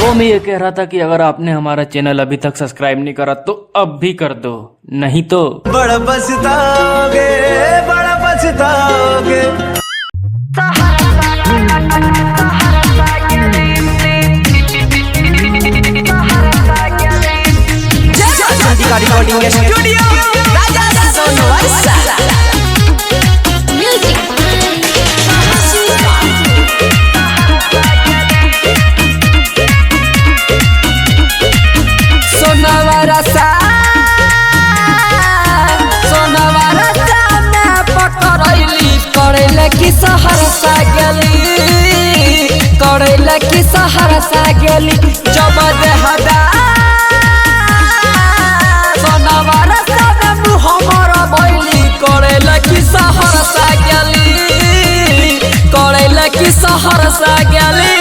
वो मैं ये कह रहा था कि अगर आपने हमारा चैनल अभी तक सब्सक्राइब नहीं करा तो अब भी कर दो, नहीं तो बड़ा पछताओगे, बड़ा पछताओगे। रिकॉर्डिंग स्टूडियो राजा सोनवर्षा। की सहरसा गेली करैला की सहरसा गेली जब देहदा सोनावारा सब मुँह हमर बैली करैला की सहरसा गेली करैला की सहरसा गेली।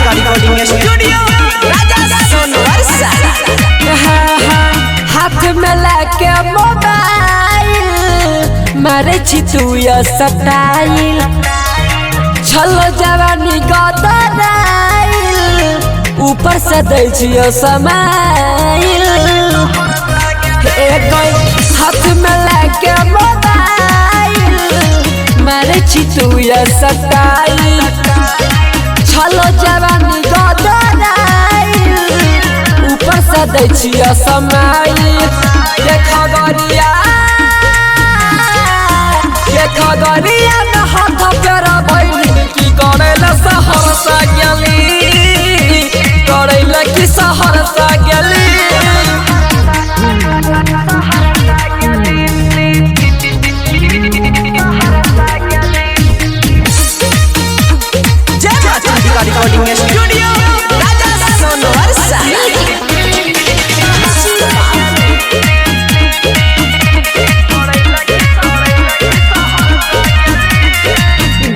रिकॉर्डिंग स्टूडियो राजा सोनवर्षा। हाथ में लेके मोबाइल मारे छी तू ये स्टाइल छलो जवानी गदराइल ऊपर से दै छियो समाइल। हाथ में लेके मोबाइल मारे छी तू ये स्टाइल छलो जवानी गदराइल ऊपर से दै छियो समाइल। देखो गरिया में हाथ पेरा बैली की करैला सहरसा गेली करैला की सहरसा गेली। रिकॉर्डिंग स्टूडियो राजा सोनवर्षा।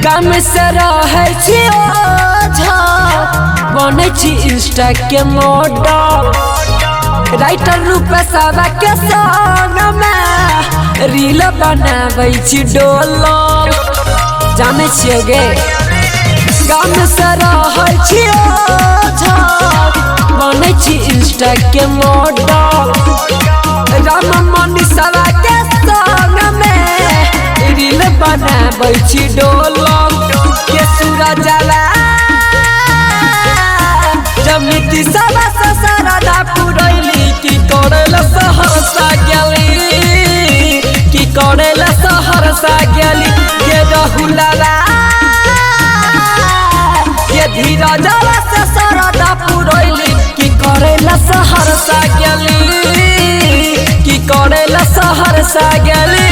गाम से रहे छी ओझा बने छी इंस्टा के मॉडल राइटर रूप सब के संग में रील बनाबै छी डोलो जाने छिए गे। गाम से रहे छी ओझा बने छी इंस्टा के मॉडल राम मनी सब के संग में रील बनाबै छी डोलो के सूरजला जमिती सब से सरदा पुरैली की करैला सहरसा गेली की करैला सहरसा गेली के रहुलला के धीरजला से सरदा पुरैली की करैला सहरसा गेली की करैला सहरसा गेली।